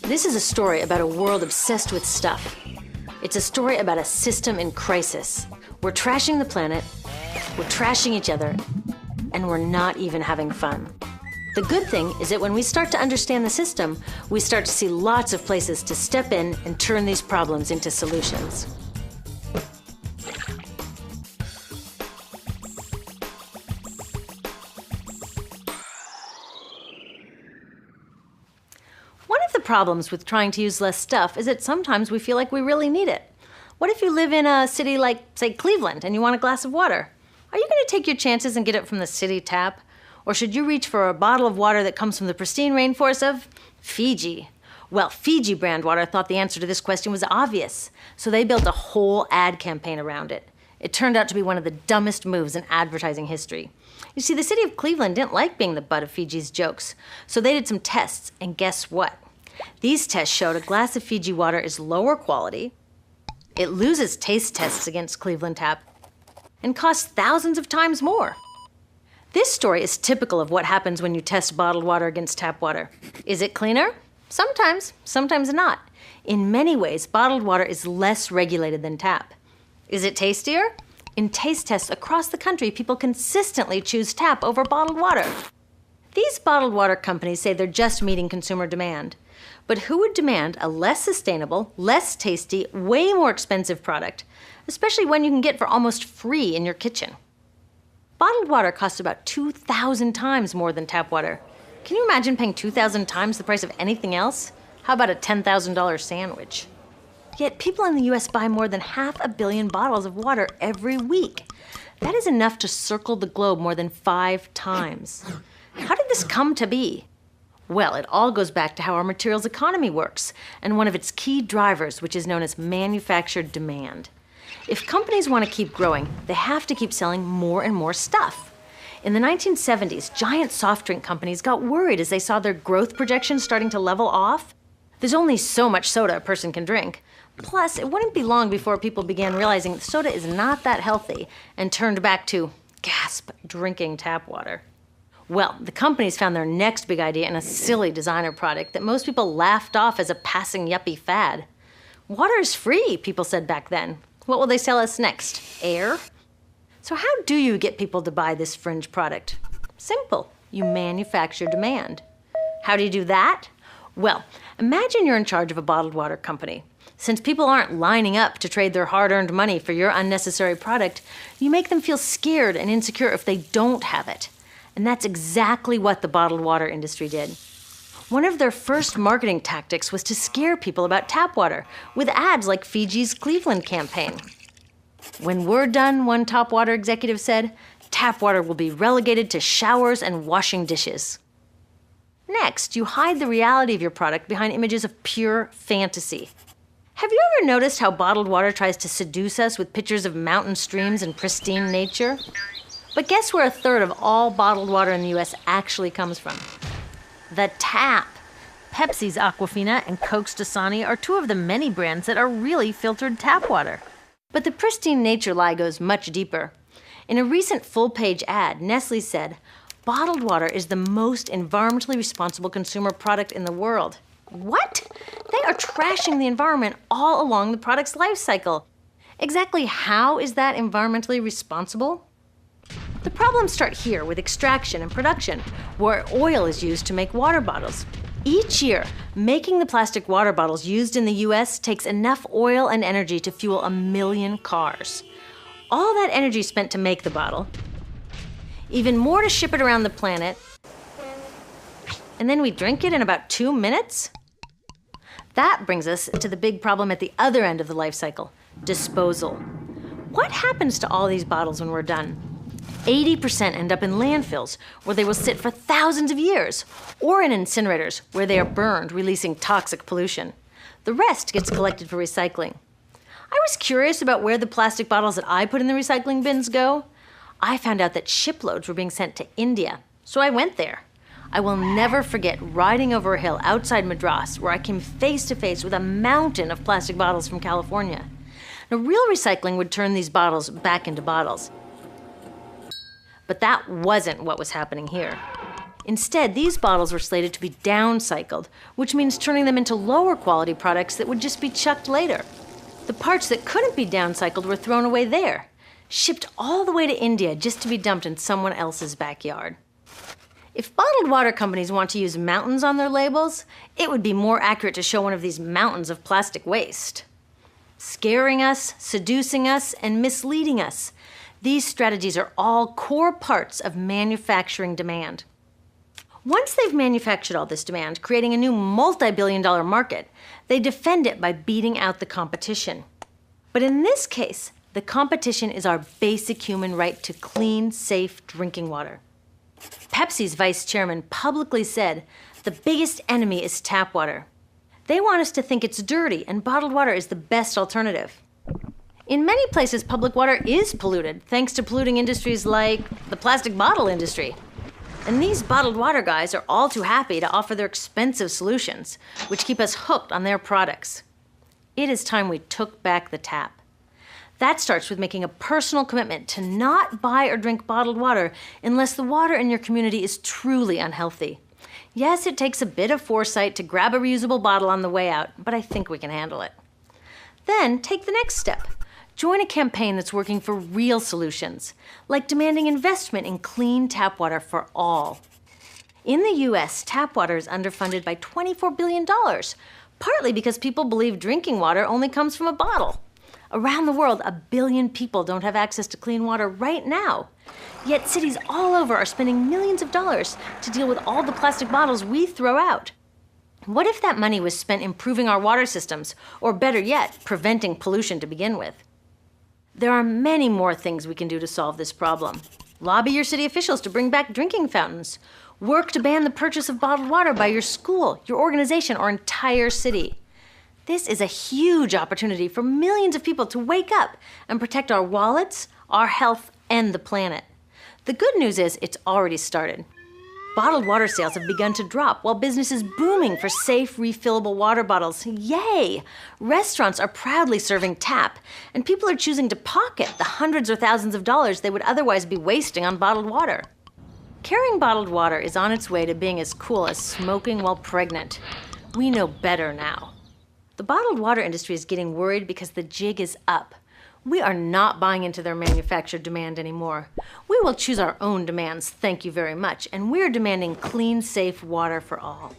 This is a story about a world obsessed with stuff. It's a story about a system in crisis. We're trashing the planet, we're trashing each other, and we're not even having fun. The good thing is that when we start to understand the system, we start to see lots of places to step in and turn these problems into solutions. One of the problems with trying to use less stuff is that sometimes we feel like we really need it. What if you live in a city like, say, Cleveland, and you want a glass of water? Are you going to take your chances and get it from the city tap? Or should you reach for a bottle of water that comes from the pristine rainforest of Fiji? Well, Fiji brand water thought the answer to this question was obvious, so they built a whole ad campaign around it. It turned out to be one of the dumbest moves in advertising history. You see, the city of Cleveland didn't like being the butt of Fiji's jokes, so they did some tests, and guess what? These tests showed a glass of Fiji water is lower quality, it loses taste tests against Cleveland Tap, and costs thousands of times more. This story is typical of what happens when you test bottled water against tap water. Is it cleaner? Sometimes, sometimes not. In many ways, bottled water is less regulated than tap. Is it tastier? In taste tests across the country, people consistently choose tap over bottled water. These bottled water companies say they're just meeting consumer demand. But who would demand a less sustainable, less tasty, way more expensive product, especially when you can get for almost free in your kitchen? Bottled water costs about 2,000 times more than tap water. Can you imagine paying 2,000 times the price of anything else? How about a $10,000 sandwich? Yet people in the US buy more than 500 million bottles of water every week. That is enough to circle the globe more than 5 times. How did this come to be? Well, it all goes back to how our materials economy works, and one of its key drivers, which is known as manufactured demand. If companies want to keep growing, they have to keep selling more and more stuff. In the 1970s, giant soft drink companies got worried as they saw their growth projections starting to level off. There's only so much soda a person can drink. Plus, it wouldn't be long before people began realizing that soda is not that healthy and turned back to, gasp, drinking tap water. Well, the companies found their next big idea in a silly designer product that most people laughed off as a passing yuppie fad. Water is free, people said back then. What will they sell us next? Air? So how do you get people to buy this fringe product? Simple. You manufacture demand. How do you do that? Well, imagine you're in charge of a bottled water company. Since people aren't lining up to trade their hard-earned money for your unnecessary product, you make them feel scared and insecure if they don't have it. And that's exactly what the bottled water industry did. One of their first marketing tactics was to scare people about tap water with ads like Fiji's Cleveland campaign. When we're done, one top water executive said, tap water will be relegated to showers and washing dishes. Next, you hide the reality of your product behind images of pure fantasy. Have you ever noticed how bottled water tries to seduce us with pictures of mountain streams and pristine nature? But guess where 1/3 of all bottled water in the US actually comes from? The tap. Pepsi's Aquafina and Coke's Dasani are 2 of the many brands that are really filtered tap water. But the pristine nature lie goes much deeper. In a recent full-page ad, Nestle said, bottled water is the most environmentally responsible consumer product in the world. What? They are trashing the environment all along the product's life cycle. Exactly how is that environmentally responsible? The problems start here with extraction and production, where oil is used to make water bottles. Each year, making the plastic water bottles used in the US takes enough oil and energy to fuel 1 million cars. All that energy spent to make the bottle, even more to ship it around the planet, and then we drink it in about 2 minutes? That brings us to the big problem at the other end of the life cycle, disposal. What happens to all these bottles when we're done? 80% end up in landfills, where they will sit for thousands of years, or in incinerators, where they are burned, releasing toxic pollution. The rest gets collected for recycling. I was curious about where the plastic bottles that I put in the recycling bins go. I found out that shiploads were being sent to India, so I went there. I will never forget riding over a hill outside Madras, where I came face to face with a mountain of plastic bottles from California. Now, real recycling would turn these bottles back into bottles. But that wasn't what was happening here. Instead, these bottles were slated to be downcycled, which means turning them into lower quality products that would just be chucked later. The parts that couldn't be downcycled were thrown away there, shipped all the way to India just to be dumped in someone else's backyard. If bottled water companies want to use mountains on their labels, it would be more accurate to show one of these mountains of plastic waste. Scaring us, seducing us, and misleading us. These strategies are all core parts of manufacturing demand. Once they've manufactured all this demand, creating a new multi-billion-dollar market, they defend it by beating out the competition. But in this case, the competition is our basic human right to clean, safe drinking water. Pepsi's vice chairman publicly said, "The biggest enemy is tap water." They want us to think it's dirty and bottled water is the best alternative. In many places, public water is polluted, thanks to polluting industries like the plastic bottle industry. And these bottled water guys are all too happy to offer their expensive solutions, which keep us hooked on their products. It is time we took back the tap. That starts with making a personal commitment to not buy or drink bottled water unless the water in your community is truly unhealthy. Yes, it takes a bit of foresight to grab a reusable bottle on the way out, but I think we can handle it. Then take the next step. Join a campaign that's working for real solutions, like demanding investment in clean tap water for all. In the US, tap water is underfunded by $24 billion, partly because people believe drinking water only comes from a bottle. Around the world, 1 billion people don't have access to clean water right now. Yet cities all over are spending millions of dollars to deal with all the plastic bottles we throw out. What if that money was spent improving our water systems, or better yet, preventing pollution to begin with? There are many more things we can do to solve this problem. Lobby your city officials to bring back drinking fountains. Work to ban the purchase of bottled water by your school, your organization, or entire city. This is a huge opportunity for millions of people to wake up and protect our wallets, our health, and the planet. The good news is it's already started. Bottled water sales have begun to drop while business is booming for safe, refillable water bottles. Yay! Restaurants are proudly serving tap, and people are choosing to pocket the hundreds or thousands of dollars they would otherwise be wasting on bottled water. Carrying bottled water is on its way to being as cool as smoking while pregnant. We know better now. The bottled water industry is getting worried because the jig is up. We are not buying into their manufactured demand anymore. We will choose our own demands, thank you very much, and we're demanding clean, safe water for all.